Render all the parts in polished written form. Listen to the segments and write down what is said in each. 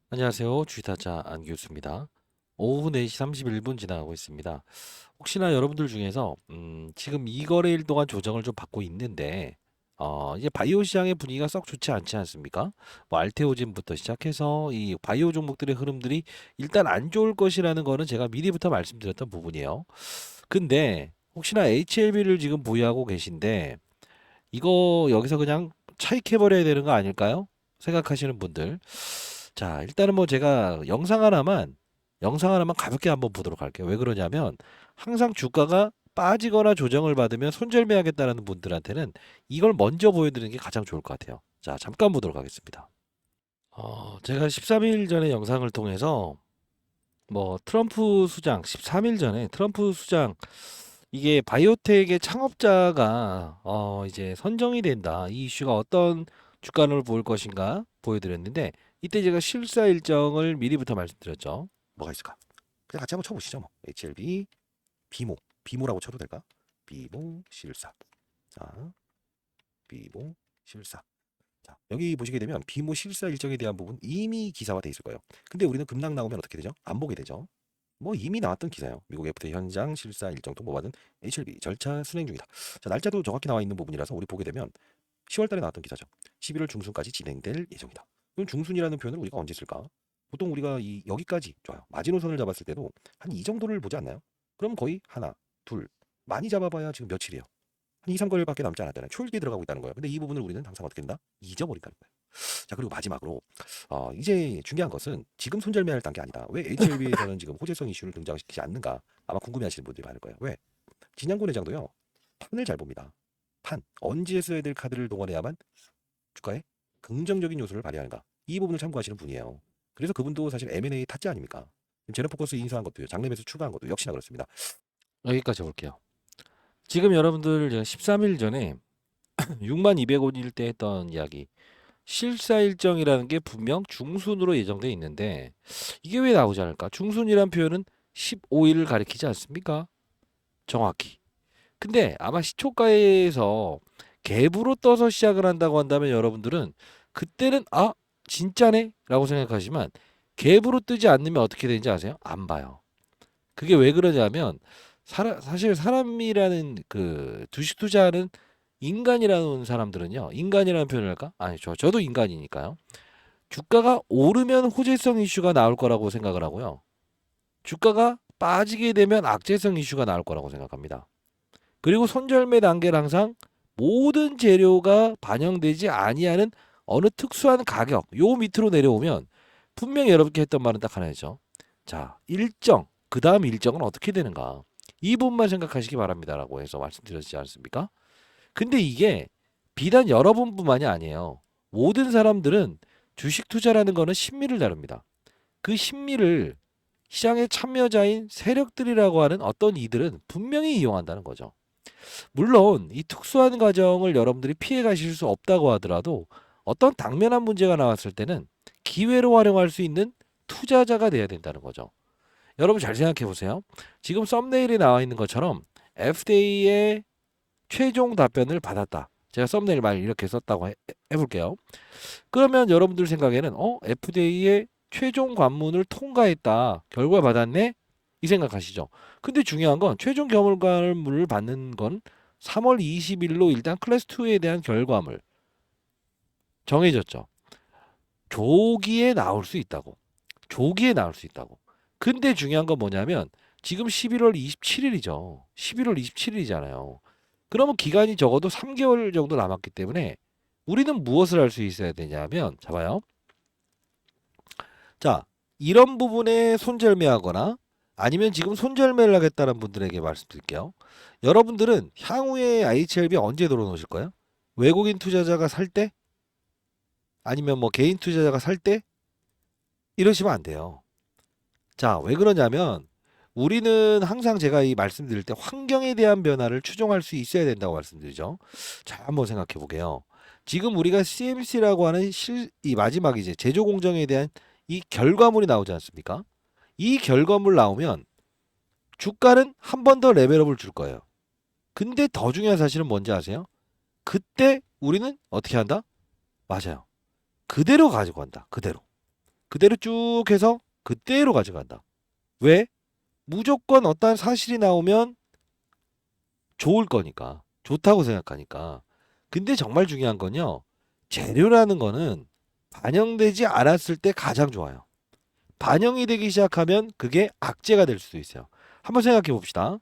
안녕하세요. 주식타자 안교수입니다. 오후 4시 31분 지나가고 있습니다. 혹시나 여러분들 중에서 지금 이 거래일 동안 조정을 좀 받고 있는데 이제 바이오 시장의 분위기가 썩 좋지 않지 않습니까? 뭐 알테오진부터 시작해서 이 바이오 종목들의 흐름들이 일단 안 좋을 것이라는 거는 제가 미리부터 말씀드렸던 부분이에요. 근데 혹시나 HLB를 지금 보유하고 계신데 이거 여기서 그냥 차익해버려야 되는 거 아닐까요? 생각하시는 분들. 자, 일단은 뭐 제가 영상 하나만 가볍게 한번 보도록 할게요. 왜 그러냐면 항상 주가가 빠지거나 조정을 받으면 손절매하겠다는 분들한테는 이걸 먼저 보여드리는 게 가장 좋을 것 같아요. 자, 잠깐 보도록 하겠습니다. 제가 13일 전에 영상을 통해서 뭐 트럼프 수장, 13일 전에 트럼프 수장 이게 바이오텍의 창업자가 이제 선정이 된다. 이 이슈가 어떤 주가를 보일 것인가 보여드렸는데 이때 제가 실사 일정을 미리부터 말씀드렸죠. 뭐가 있을까? 그냥 같이 한번 쳐보시죠. 뭐 HLB 비모라고 쳐도 될까? 비모 실사. 자, 비모 실사. 자, 여기 보시게 되면 비모 실사 일정에 대한 부분 이미 기사화돼 있을 거예요. 근데 우리는 급락 나오면 어떻게 되죠? 안 보게 되죠. 뭐 이미 나왔던 기사예요. 미국 FTA 현장 실사 일정 통보받은 HLB 절차 순행 중이다. 자, 날짜도 정확히 나와 있는 부분이라서 우리 보게 되면 10월 달에 나왔던 기사죠. 11월 중순까지 진행될 예정이다. 그럼 중순이라는 표현을 우리가 언제 쓸까? 보통 우리가 이 여기까지 좋아요. 마지노선을 잡았을 때도 한 이 정도를 보지 않나요? 그럼 거의 하나, 둘, 많이 잡아봐야 지금 며칠이에요. 한 2, 3개월밖에 남지 않았잖아요. 초일기에 들어가고 있다는 거예요. 근데 이 부분을 우리는 항상 어떻게 된다? 잊어버린다는 거예요. 자, 그리고 마지막으로 이제 중요한 것은 지금 손절매할 단계 아니다. 왜 HLB에서는 지금 호재성 이슈를 등장시키지 않는가? 아마 궁금해하시는 분들이 많을 거예요. 왜? 진양군 회장도요. 판을 잘 봅니다. 판 언제 써야 될 카드를 동원해야만 주가에 긍정적인 요소를 발휘하는가? 이 부분을 참고하시는 분이에요. 그래서 그분도 사실 M&A 타짜 아닙니까? 제너포커스 인수한 것도요. 장래매수 추가한 것도 역시나 그렇습니다. 여기까지 볼게요. 지금 여러분들 제가 13일 전에 6만 200원일 때 했던 이야기 실사 일정이라는 게 분명 중순으로 예정돼 있는데 이게 왜 나오지 않을까? 중순이란 표현은 15일을 가리키지 않습니까? 정확히. 근데 아마 시초가에서 갭으로 떠서 시작을 한다고 한다면 여러분들은 그때는 진짜네? 라고 생각하지만 갭으로 뜨지 않으면 어떻게 되는지 아세요? 안 봐요. 그게 왜 그러냐면 사실 사람이라는 그 주식 투자하는 인간이라는 사람들은요. 인간이라는 표현을 할까? 아니죠. 저도 인간이니까요. 주가가 오르면 호재성 이슈가 나올 거라고 생각을 하고요. 주가가 빠지게 되면 악재성 이슈가 나올 거라고 생각합니다. 그리고 손절매 단계는 항상 모든 재료가 반영되지 아니하는 어느 특수한 가격 요 밑으로 내려오면 분명히 여러분께 했던 말은 딱 하나였죠. 자, 일정 그 다음 일정은 어떻게 되는가 이 부분만 생각하시기 바랍니다라고 해서 말씀드렸지 않습니까? 근데 이게 비단 여러분뿐만이 아니에요. 모든 사람들은 주식 투자라는 거는 심리를 다룹니다. 그 심리를 시장의 참여자인 세력들이라고 하는 어떤 이들은 분명히 이용한다는 거죠. 물론 이 특수한 과정을 여러분들이 피해 가실 수 없다고 하더라도 어떤 당면한 문제가 나왔을 때는 기회로 활용할 수 있는 투자자가 돼야 된다는 거죠. 여러분 잘 생각해 보세요. 지금 썸네일에 나와 있는 것처럼 FDA의 최종 답변을 받았다. 제가 썸네일 말 이렇게 썼다고 해볼게요. 그러면 여러분들 생각에는 FDA의 최종 관문을 통과했다. 결과 받았네? 이 생각하시죠. 근데 중요한 건 최종 결과물을 받는 건 3월 20일로 일단 클래스 2에 대한 결과물 정해졌죠. 조기에 나올 수 있다고. 조기에 나올 수 있다고. 근데 중요한 건 뭐냐면 지금 11월 27일이죠. 11월 27일이잖아요. 그러면 기간이 적어도 3개월 정도 남았기 때문에 우리는 무엇을 할 수 있어야 되냐면 잡아요. 자, 이런 부분에 손절매하거나 아니면 지금 손절매를 하겠다는 분들에게 말씀드릴게요. 여러분들은 향후에 IHLB 언제 들어놓으실 거예요? 외국인 투자자가 살 때? 아니면 뭐 개인 투자자가 살 때? 이러시면 안 돼요. 자, 왜 그러냐면 우리는 항상 제가 이 말씀드릴 때 환경에 대한 변화를 추종할 수 있어야 된다고 말씀드리죠. 자, 한번 생각해 보게요. 지금 우리가 CMC라고 하는 이 마지막 이제 제조 공정에 대한 이 결과물이 나오지 않습니까? 이 결과물 나오면 주가는 한 번 더 레벨업을 줄 거예요. 근데 더 중요한 사실은 뭔지 아세요? 그때 우리는 어떻게 한다? 맞아요. 그대로 가지고 간다. 그대로. 그대로 쭉 해서 그대로 가져간다. 왜? 무조건 어떠한 사실이 나오면 좋을 거니까. 좋다고 생각하니까. 근데 정말 중요한 건요. 재료라는 거는 반영되지 않았을 때 가장 좋아요. 반영이 되기 시작하면 그게 악재가 될 수도 있어요. 한번 생각해 봅시다.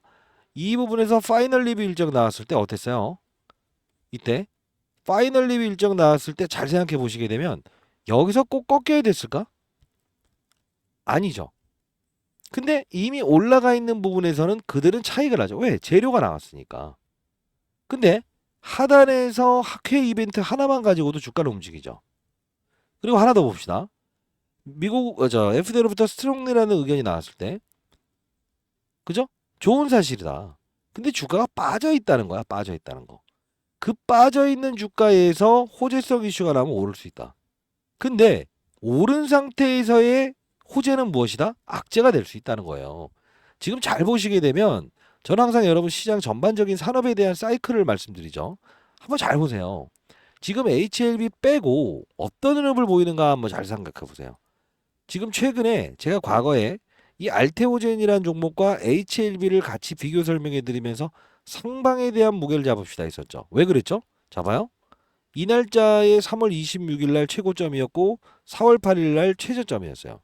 이 부분에서 파이널 리뷰 일정 나왔을 때 어땠어요? 이때 파이널 리뷰 일정 나왔을 때 잘 생각해 보시게 되면 여기서 꼭 꺾여야 됐을까? 아니죠. 근데 이미 올라가 있는 부분에서는 그들은 차이가 나죠. 왜? 재료가 나왔으니까. 근데 하단에서 학회 이벤트 하나만 가지고도 주가를 움직이죠. 그리고 하나 더 봅시다. 미국 FD로부터 스트롱리라는 의견이 나왔을 때, 그죠? 좋은 사실이다. 근데 주가가 빠져 있다는 거야. 빠져 있다는 거. 그 빠져 있는 주가에서 호재성 이슈가 나면 오를 수 있다. 근데 오른 상태에서의 호재는 무엇이다? 악재가 될 수 있다는 거예요. 지금 잘 보시게 되면 저는 항상 여러분 시장 전반적인 산업에 대한 사이클을 말씀드리죠. 한번 잘 보세요. 지금 HLB 빼고 어떤 흐름을 보이는가 한번 잘 생각해 보세요. 지금 최근에 제가 과거에 이 알테오젠이라는 종목과 HLB를 같이 비교 설명해 드리면서 상방에 대한 무게를 잡읍시다 했었죠. 왜 그랬죠? 잡아요. 이 날짜에 3월 26일 날 최고점이었고 4월 8일 날 최저점이었어요.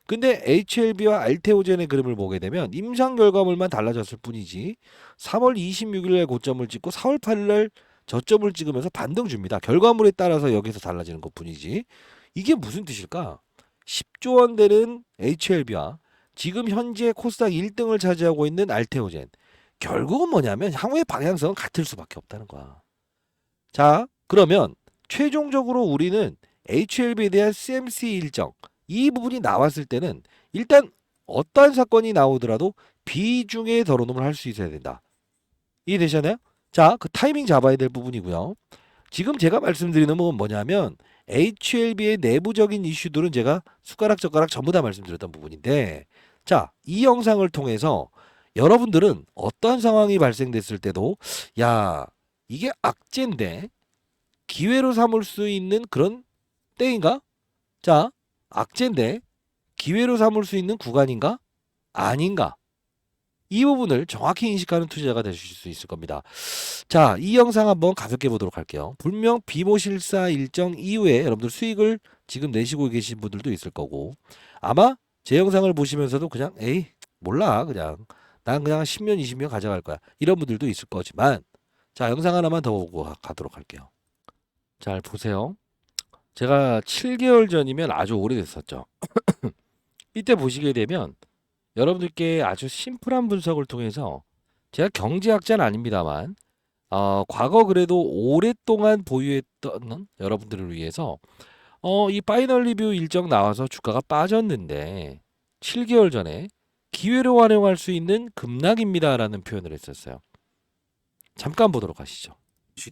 근데 HLB와 알테오젠의 그림을 보게 되면 임상 결과물만 달라졌을 뿐이지 3월 26일 날 고점을 찍고 4월 8일 날 저점을 찍으면서 반등 줍니다. 결과물에 따라서 여기서 달라지는 것뿐이지. 이게 무슨 뜻일까? 10조 원 되는 HLB와 지금 현재 코스닥 1등을 차지하고 있는 알테오젠. 결국은 뭐냐면 향후의 방향성은 같을 수밖에 없다는 거야. 자, 그러면 최종적으로 우리는 HLB에 대한 CMC 일정 이 부분이 나왔을 때는 일단 어떠한 사건이 나오더라도 비중에 덜어놓음을 할 수 있어야 된다. 이해되셨나요? 자, 그 타이밍 잡아야 될 부분이고요. 지금 제가 말씀드리는 부분 뭐냐면 HLB의 내부적인 이슈들은 제가 숟가락 전부 다 말씀드렸던 부분인데 자, 이 영상을 통해서 여러분들은 어떠한 상황이 발생됐을 때도 야, 이게 악재인데 기회로 삼을 수 있는 그런 때인가? 자, 악재인데 기회로 삼을 수 있는 구간인가? 아닌가? 이 부분을 정확히 인식하는 투자자가 되실 수 있을 겁니다. 자, 이 영상 한번 가볍게 보도록 할게요. 분명 비모실사 일정 이후에 여러분들 수익을 지금 내시고 계신 분들도 있을 거고 아마 제 영상을 보시면서도 그냥 에이 몰라 그냥 난 그냥 10년 20년 가져갈 거야 이런 분들도 있을 거지만 자 영상 하나만 더 보고 가도록 할게요. 잘 보세요. 제가 7개월 전이면 아주 오래됐었죠. 이때 보시게 되면 여러분들께 아주 심플한 분석을 통해서 제가 경제학자는 아닙니다만 과거 그래도 오랫동안 보유했던 여러분들을 위해서 이 파이널 리뷰 일정 나와서 주가가 빠졌는데 7개월 전에 기회로 활용할 수 있는 급락입니다라는 표현을 했었어요. 잠깐 보도록 하시죠.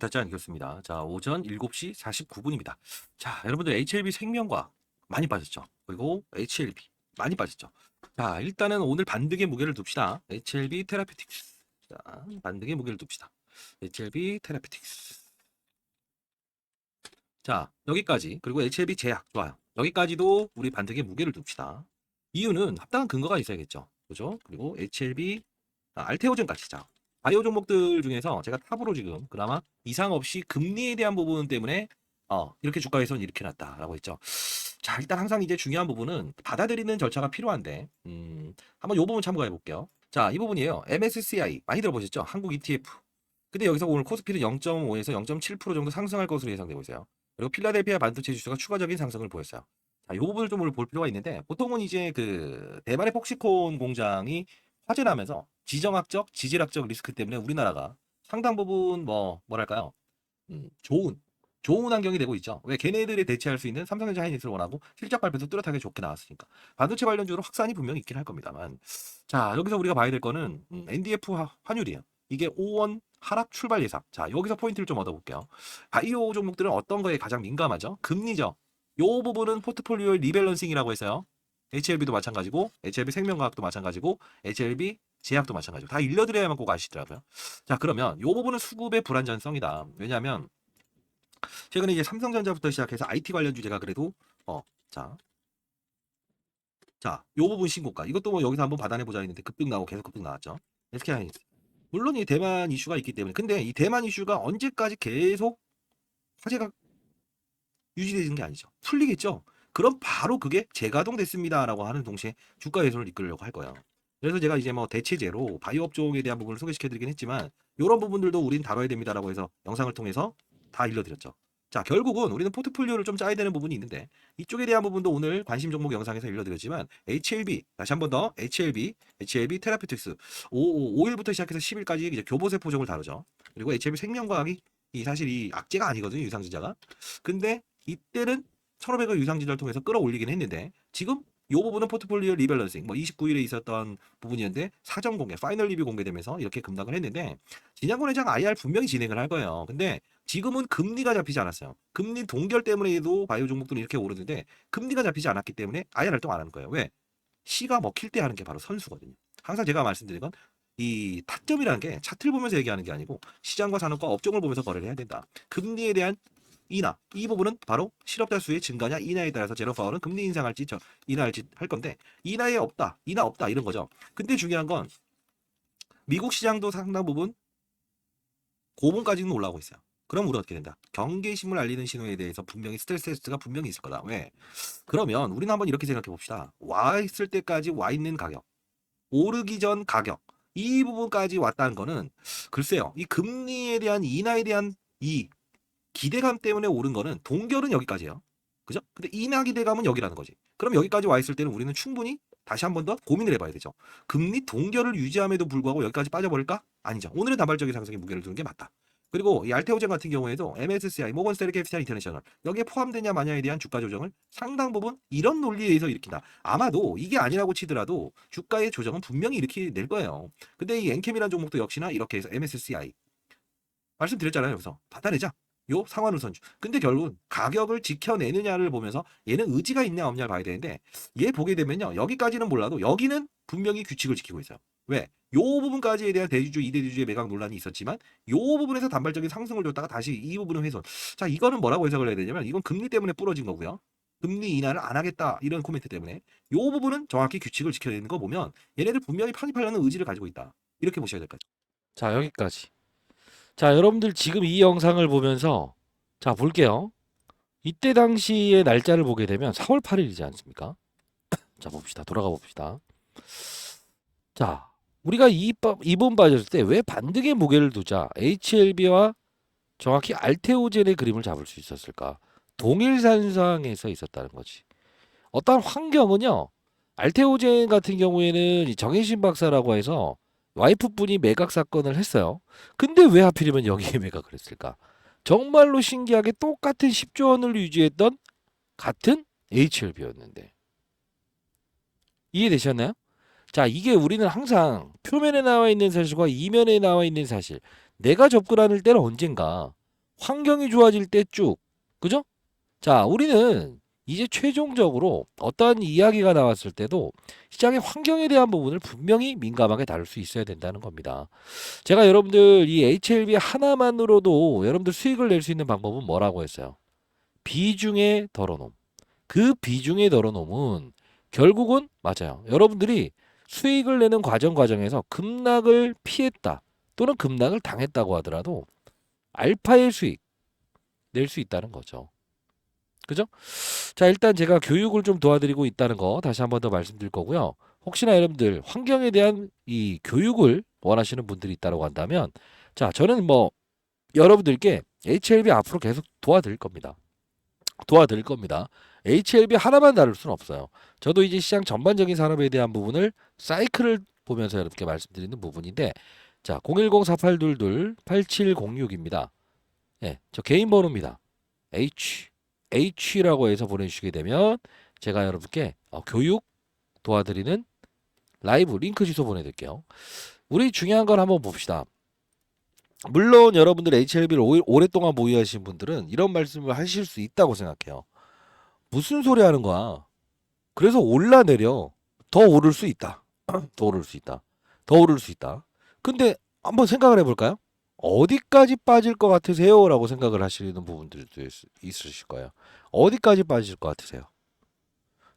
닿지 않겠습니다. 자, 오전 7시 49분입니다. 자, 여러분들 HLB 생명과학 많이 빠졌죠. 그리고 HLB 많이 빠졌죠. 자, 일단은 오늘 반등의 무게를 둡시다. HLB 테라피틱스. 자, 반등의 무게를 둡시다. HLB 테라피틱스. 자, 여기까지. 그리고 HLB 제약. 좋아요. 여기까지도 우리 반등의 무게를 둡시다. 이유는 합당한 근거가 있어야겠죠. 그죠? 그리고 HLB, 알테오젠까지. 자, 바이오 종목들 중에서 제가 탑으로 지금 그나마 이상 없이 금리에 대한 부분 때문에 이렇게 주가에서는 이렇게 났다라고 했죠. 자, 일단 항상 이제 중요한 부분은 받아들이는 절차가 필요한데 한번 이 부분 참고해 볼게요. 자, 이 부분이에요. MSCI 많이 들어보셨죠? 한국 ETF. 근데 여기서 오늘 코스피는 0.5에서 0.7% 정도 상승할 것으로 예상되고 있어요. 그리고 필라델피아 반도체 지수가 추가적인 상승을 보였어요. 자, 이 부분을 좀 오늘 볼 필요가 있는데 보통은 이제 그 대만의 폭시콘 공장이 화재나면서 지정학적, 지질학적 리스크 때문에 우리나라가 상당 부분 뭐랄까요? 좋은 환경이 되고 있죠. 왜 걔네들에 대체할 수 있는 삼성전자 하이닉스를 원하고 실적 발표도 뚜렷하게 좋게 나왔으니까 반도체 관련주로 확산이 분명히 있긴 할 겁니다만 자 여기서 우리가 봐야 될 거는 NDF 환율이에요. 이게 5원 하락 출발 예상. 자 여기서 포인트를 좀 얻어볼게요. 바이오 종목들은 어떤 거에 가장 민감하죠? 금리죠. 요 부분은 포트폴리오의 리밸런싱이라고 했어요. HLB도 마찬가지고 HLB 생명과학도 마찬가지고 HLB 제약도 마찬가지고 다 일러드려야만 꼭 아시더라고요. 자 그러면 요 부분은 수급의 불안전성이다. 왜냐하면 최근에 이제 삼성전자부터 시작해서 IT 관련 주제가 그래도 자 자, 요 부분 신고가. 이것도 뭐 여기서 한번 받아내 보자 했는데 급등 나오고 계속 급등 나왔죠. SK하이닉스. 물론 이 대만 이슈가 있기 때문에. 근데 이 대만 이슈가 언제까지 계속 화제가 유지되는 게 아니죠. 풀리겠죠. 그럼 바로 그게 재가동됐습니다라고 하는 동시에 주가 해소를 이끌려고 할 거예요. 그래서 제가 이제 뭐 대체제로 바이오 업종에 대한 부분을 소개시켜드리긴 했지만 이런 부분들도 우린 다뤄야 됩니다라고 해서 영상을 통해서 다 일러드렸죠. 자, 결국은 우리는 포트폴리오를 좀 짜야 되는 부분이 있는데 이쪽에 대한 부분도 오늘 관심 종목 영상에서 일러드렸지만 HLB 다시 한 번 더 HLB 테라피틱스 5일부터 시작해서 10일까지 이제 교보세포종을 다루죠. 그리고 HLB 생명과학이 이 사실 이 악재가 아니거든요, 유상증자가. 근데 이때는 1,500을 유상증자를 통해서 끌어올리긴 했는데 지금 이 부분은 포트폴리오 리밸런싱 뭐 29일에 있었던 부분이었는데 사전 공개, 파이널 리뷰 공개되면서 이렇게 급락을 했는데 진양권 회장 IR 분명히 진행을 할 거예요. 근데 지금은 금리가 잡히지 않았어요. 금리 동결 때문에도 바이오 종목들은 이렇게 오르는데 금리가 잡히지 않았기 때문에 IR 활동 안 하는 거예요. 왜? 시가 먹힐 때 하는 게 바로 선수거든요. 항상 제가 말씀드린 건 이 타점이라는 게 차트를 보면서 얘기하는 게 아니고 시장과 산업과 업종을 보면서 거래를 해야 된다. 금리에 대한 인하 이 부분은 바로 실업자 수의 증가냐 인하에 따라서 제로 파월은 금리 인상할지 인하할지 할 건데 인하에 없다 인하 없다 이런 거죠. 근데 중요한 건 미국 시장도 상당 부분 고봉까지는 올라오고 있어요. 그럼 우리 어떻게 된다? 경계심을 알리는 신호에 대해서 분명히 스트레스 테스트가 분명히 있을 거다. 왜? 그러면 우리는 한번 이렇게 생각해 봅시다. 와 있을 때까지 와 있는 가격, 오르기 전 가격 이 부분까지 왔다는 거는 글쎄요. 이 금리에 대한 인하에 대한 이 기대감 때문에 오른 거는 동결은 여기까지예요. 그죠? 근데 인하 기대감은 여기라는 거지. 그럼 여기까지 와 있을 때는 우리는 충분히 다시 한 번 더 고민을 해봐야 되죠. 금리 동결을 유지함에도 불구하고 여기까지 빠져버릴까? 아니죠. 오늘은 단발적인 상승에 무게를 두는 게 맞다. 그리고 이 알테오젠 같은 경우에도 MSCI, 모건스탠리 캐피탈 인터내셔널 여기에 포함되냐 마냐에 대한 주가 조정을 상당 부분 이런 논리에 의해서 일으킨다. 아마도 이게 아니라고 치더라도 주가의 조정은 분명히 일으킬 거예요. 근데 이 엔캠이라는 종목도 역시나 이렇게 해서 MSCI 말씀드렸잖아요. 여기서 받아내자. 요 상환우선주. 근데 결국은 가격을 지켜내느냐를 보면서 얘는 의지가 있냐 없냐 봐야 되는데 얘 보게 되면요. 여기까지는 몰라도 여기는 분명히 규칙을 지키고 있어요. 왜? 요 부분까지에 대한 대주주, 이대주주의 매각 논란이 있었지만 요 부분에서 단발적인 상승을 줬다가 다시 이 부분은 훼손. 자, 이거는 뭐라고 해석을 해야 되냐면 이건 금리 때문에 부러진 거고요. 금리 인하를 안 하겠다 이런 코멘트 때문에 요 부분은 정확히 규칙을 지켜내는 거 보면 얘네들 분명히 편입하려는 의지를 가지고 있다. 이렇게 보셔야 될 것 같아요. 자, 여기까지. 자, 여러분들 지금 이 영상을 보면서 자, 볼게요. 이때 당시의 날짜를 보게 되면 4월 8일이지 않습니까? 자, 봅시다. 돌아가 봅시다. 자, 우리가 이번 빠졌을 때 왜 반등의 무게를 두자 HLB와 정확히 알테오젠의 그림을 잡을 수 있었을까? 동일산상에서 있었다는 거지. 어떤 환경은요. 알테오젠 같은 경우에는 이 정혜신 박사라고 해서 와이프분이 매각 사건을 했어요. 근데 왜 하필이면 여기에 매각을 했을까? 정말로 신기하게 똑같은 10조 원을 유지했던 같은 HLB였는데. 이해되셨나요? 자, 이게 우리는 항상 표면에 나와 있는 사실과 이면에 나와 있는 사실. 내가 접근할 때는 언젠가 환경이 좋아질 때 쭉. 그죠? 자, 우리는 이제 최종적으로 어떠한 이야기가 나왔을 때도 시장의 환경에 대한 부분을 분명히 민감하게 다룰 수 있어야 된다는 겁니다. 제가 여러분들 이 HLB 하나만으로도 여러분들 수익을 낼 수 있는 방법은 뭐라고 했어요? 비중에 덜어놓음. 그 비중에 덜어놓으면 결국은 맞아요. 여러분들이 수익을 내는 과정에서 급락을 피했다 또는 급락을 당했다고 하더라도 알파의 수익 낼 수 있다는 거죠. 그죠? 자, 일단 제가 교육을 좀 도와드리고 있다는 거 다시 한번 더 말씀드릴 거고요. 혹시나 여러분들 환경에 대한 이 교육을 원하시는 분들이 있다고 한다면 자, 저는 뭐 여러분들께 HLB 앞으로 계속 도와드릴 겁니다. 도와드릴 겁니다. HLB 하나만 다룰 수는 없어요. 저도 이제 시장 전반적인 산업에 대한 부분을 사이클을 보면서 여러분께 말씀드리는 부분인데 자, 010-4822-8706입니다. 예, 저 개인 번호입니다. H라고 해서 보내주시게 되면 제가 여러분께 교육 도와드리는 라이브 링크 주소 보내드릴게요. 우리 중요한 걸 한번 봅시다. 물론 여러분들 HLB를 오랫동안 보유하신 분들은 이런 말씀을 하실 수 있다고 생각해요. 무슨 소리 하는 거야? 그래서 올라내려. 더 오를 수 있다. 더 오를 수 있다. 더 오를 수 있다. 근데 한번 생각을 해볼까요? 어디까지 빠질 것 같으세요? 라고 생각을 하시는 부분들도 있으실 거예요. 어디까지 빠질 것 같으세요?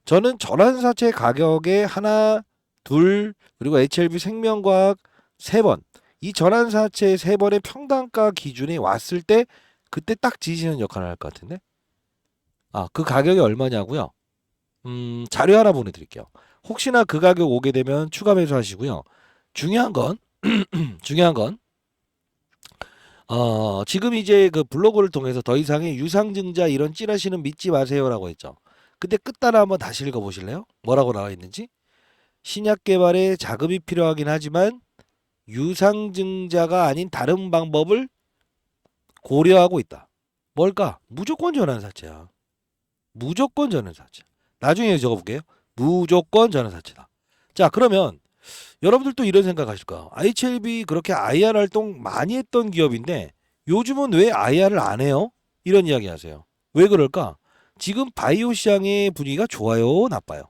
저는 전환사채 가격에 하나, 둘, 그리고 HLB 생명과학 세 번, 이 전환사채 세 번의 평단가 기준이 왔을 때 그때 딱 지지는 역할을 할 것 같은데. 그 가격이 얼마냐고요? 자료 하나 보내드릴게요. 혹시나 그 가격 오게 되면 추가 매수하시고요. 중요한 건 중요한 건 지금 이제 그 블로그를 통해서 더 이상의 유상증자 이런 찌라시는 믿지 마세요라고 했죠. 근데 끝단을 한번 다시 읽어보실래요? 뭐라고 나와 있는지? 신약 개발에 자금이 필요하긴 하지만 유상증자가 아닌 다른 방법을 고려하고 있다. 뭘까? 무조건 전환사채야. 무조건 전환사채. 나중에 적어볼게요. 무조건 전환사채다. 자, 그러면 여러분들도 이런 생각하실 거야. HLB 그렇게 IR 활동 많이 했던 기업인데 요즘은 왜 IR을 안 해요? 이런 이야기 하세요. 왜 그럴까? 지금 바이오 시장의 분위기가 좋아요, 나빠요?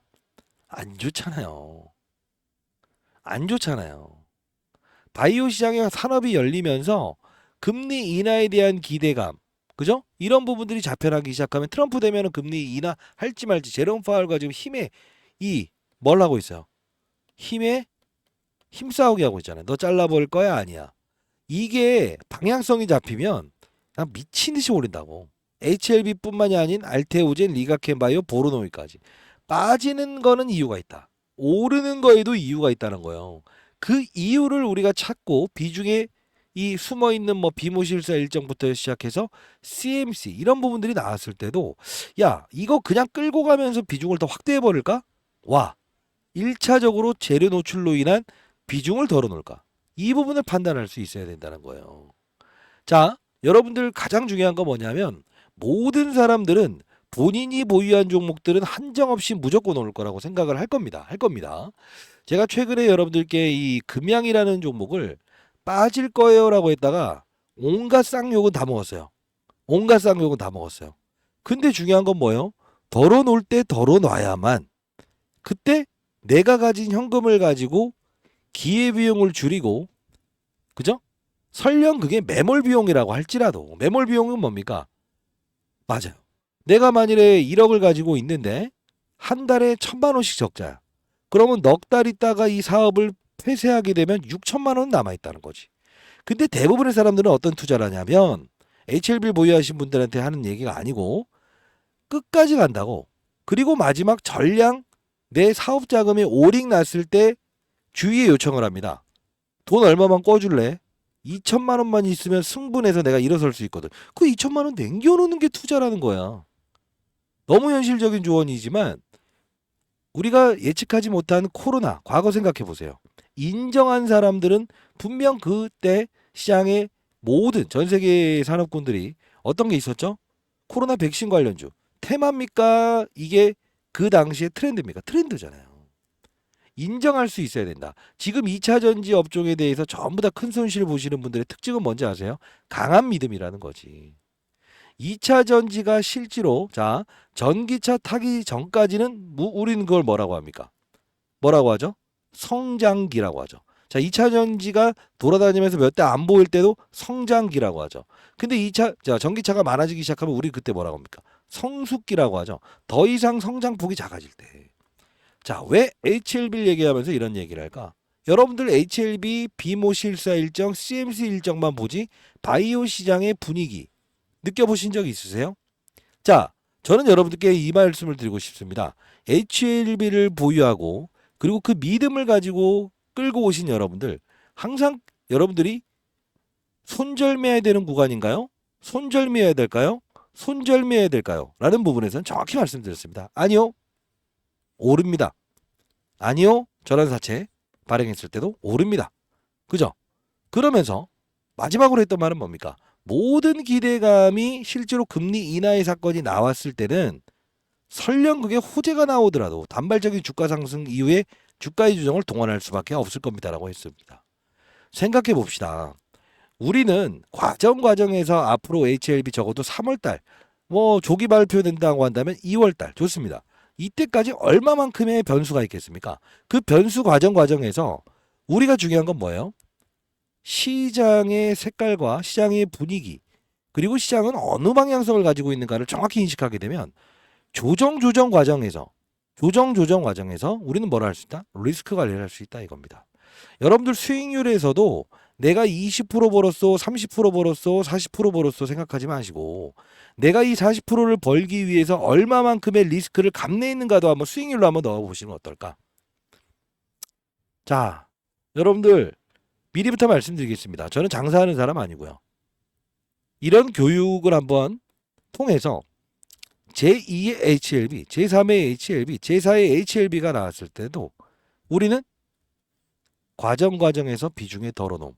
안 좋잖아요. 안 좋잖아요. 바이오 시장의 산업이 열리면서 금리 인하에 대한 기대감, 그죠? 이런 부분들이 잡혀나기 시작하면 트럼프 되면은 금리 인하 할지 말지 제롬 파월과 지금 뭘 하고 있어요? 힘에 힘싸우게 하고 있잖아요. 너 잘라버릴 거야? 아니야. 이게 방향성이 잡히면 그냥 미친 듯이 오른다고. HLB뿐만이 아닌 알테오젠, 리가켄바이오, 보르노이까지. 빠지는 거는 이유가 있다. 오르는 거에도 이유가 있다는 거예요. 그 이유를 우리가 찾고 비중에 이 숨어 있는 뭐 비모실사 일정부터 시작해서 CMC 이런 부분들이 나왔을 때도 야, 이거 그냥 끌고 가면서 비중을 더 확대해 버릴까? 와. 1차적으로 재료 노출로 인한 비중을 덜어놓을까? 이 부분을 판단할 수 있어야 된다는 거예요. 자, 여러분들 가장 중요한 건 뭐냐면 모든 사람들은 본인이 보유한 종목들은 한정없이 무조건 오를 거라고 생각을 할 겁니다. 제가 최근에 여러분들께 이 금양이라는 종목을 빠질 거예요라고 했다가 온갖 쌍욕은 다 먹었어요. 온갖 쌍욕은 다 먹었어요. 근데 중요한 건 뭐예요? 덜어놓을 때 덜어놔야만 그때 내가 가진 현금을 가지고 기회비용을 줄이고, 그죠? 설령 그게 매몰 비용이라고 할지라도 매몰 비용은 뭡니까? 맞아요. 내가 만일에 1억을 가지고 있는데 한 달에 1,000만 원씩 적자야. 그러면 넉 달 있다가 이 사업을 폐쇄하게 되면 6천만 원 남아있다는 거지. 근데 대부분의 사람들은 어떤 투자를 하냐면 HLB 보유하신 분들한테 하는 얘기가 아니고 끝까지 간다고. 그리고 마지막 전량 내 사업 자금이 오링 났을 때 주위에 요청을 합니다. 돈 얼마만 꿔줄래? 2천만 원만 있으면 승분해서 내가 일어설 수 있거든. 그 2천만 원 남겨놓는 게 투자라는 거야. 너무 현실적인 조언이지만 우리가 예측하지 못한 코로나 과거 생각해 보세요. 인정한 사람들은 분명 그때 시장의 모든 전 세계 산업군들이 어떤 게 있었죠? 코로나 백신 관련주 테마입니까? 이게 그 당시의 트렌드입니까? 트렌드잖아요. 인정할 수 있어야 된다. 지금 2차 전지 업종에 대해서 전부 다 큰 손실 보시는 분들의 특징은 뭔지 아세요? 강한 믿음이라는 거지. 2차 전지가 실제로 전기차 타기 전까지는 우리는 그걸 뭐라고 합니까? 뭐라고 하죠? 성장기라고 하죠. 2차 전지가 돌아다니면서 몇 대 안 보일 때도 성장기라고 하죠. 근데 전기차가 많아지기 시작하면 우리 그때 뭐라고 합니까? 성숙기라고 하죠. 더 이상 성장폭이 작아질 때. 왜 HLB를 얘기하면서 이런 얘기를 할까? 여러분들 HLB 비모 실사 일정, CMC 일정만 보지 바이오 시장의 분위기 느껴보신 적 있으세요? 저는 여러분들께 이 말씀을 드리고 싶습니다. HLB를 보유하고 그리고 그 믿음을 가지고 끌고 오신 여러분들 항상 여러분들이 손절매야 되는 구간인가요? 손절매야 될까요? 손절매야 될까요? 라는 부분에서는 정확히 말씀드렸습니다. 아니요. 오릅니다. 아니요. 전환사채 발행했을 때도 오릅니다. 그죠? 그러면서 마지막으로 했던 말은 뭡니까? 모든 기대감이 실제로 금리 인하의 사건이 나왔을 때는 설령 그게 호재가 나오더라도 단발적인 주가 상승 이후에 주가의 조정을 동원할 수밖에 없을 겁니다라고 했습니다. 생각해 봅시다. 우리는 과정에서 앞으로 HLB 적어도 3월달 조기 발표된다고 한다면 2월달 좋습니다. 이때까지 얼마만큼의 변수가 있겠습니까? 그 변수 과정에서 우리가 중요한 건 뭐예요? 시장의 색깔과 시장의 분위기 그리고 시장은 어느 방향성을 가지고 있는가를 정확히 인식하게 되면 조정 과정에서 조정 과정에서 우리는 뭐라 할 수 있다? 리스크 관리를 할 수 있다 이겁니다. 여러분들 수익률에서도 내가 20% 벌었어, 30% 벌었어, 40% 벌었어 생각하지 마시고 내가 이 40%를 벌기 위해서 얼마만큼의 리스크를 감내했는가도 한번 수익률로 한번 넣어보시면 어떨까? 자, 여러분들 미리부터 말씀드리겠습니다. 저는 장사하는 사람 아니고요. 이런 교육을 한번 통해서 제2의 HLB, 제3의 HLB, 제4의 HLB가 나왔을 때도 우리는 과정에서 비중에 덜어놓음,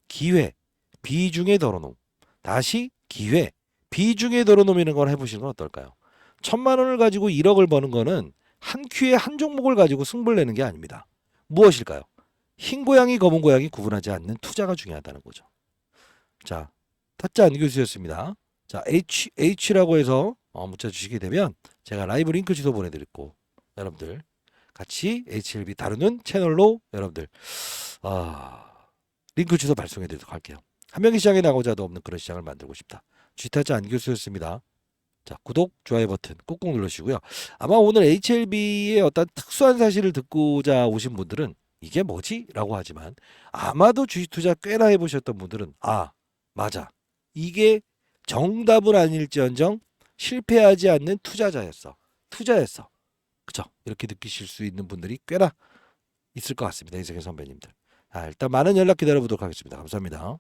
기회, 비중에 덜어놓음, 다시 기회, 비중에 덜어놓으는 걸 해보시는 건 어떨까요? 1,000만 원을 가지고 1억을 버는 거는 한 큐에 한 종목을 가지고 승부를 내는 게 아닙니다. 무엇일까요? 흰 고양이, 검은 고양이 구분하지 않는 투자가 중요하다는 거죠. 자, 타짜 안교수였습니다. 자, H라고 해서 문자 주시게 되면 제가 라이브 링크 주소 보내드리고 여러분들 같이 HLB 다루는 채널로 여러분들 링크 주소 발송해드리도록 할게요. 한 명의 시장에 나고자도 없는 그런 시장을 만들고 싶다. G타짜 안교수였습니다. 자, 구독, 좋아요 버튼 꾹꾹 누르시고요. 아마 오늘 HLB의 어떤 특수한 사실을 듣고자 오신 분들은 이게 뭐지? 라고 하지만 아마도 주식 투자 꽤나 해보셨던 분들은 맞아. 이게 정답은 아닐지언정 실패하지 않는 투자였어. 그죠? 이렇게 느끼실 수 있는 분들이 꽤나 있을 것 같습니다. 이세계 선배님들. 일단 많은 연락 기다려보도록 하겠습니다. 감사합니다.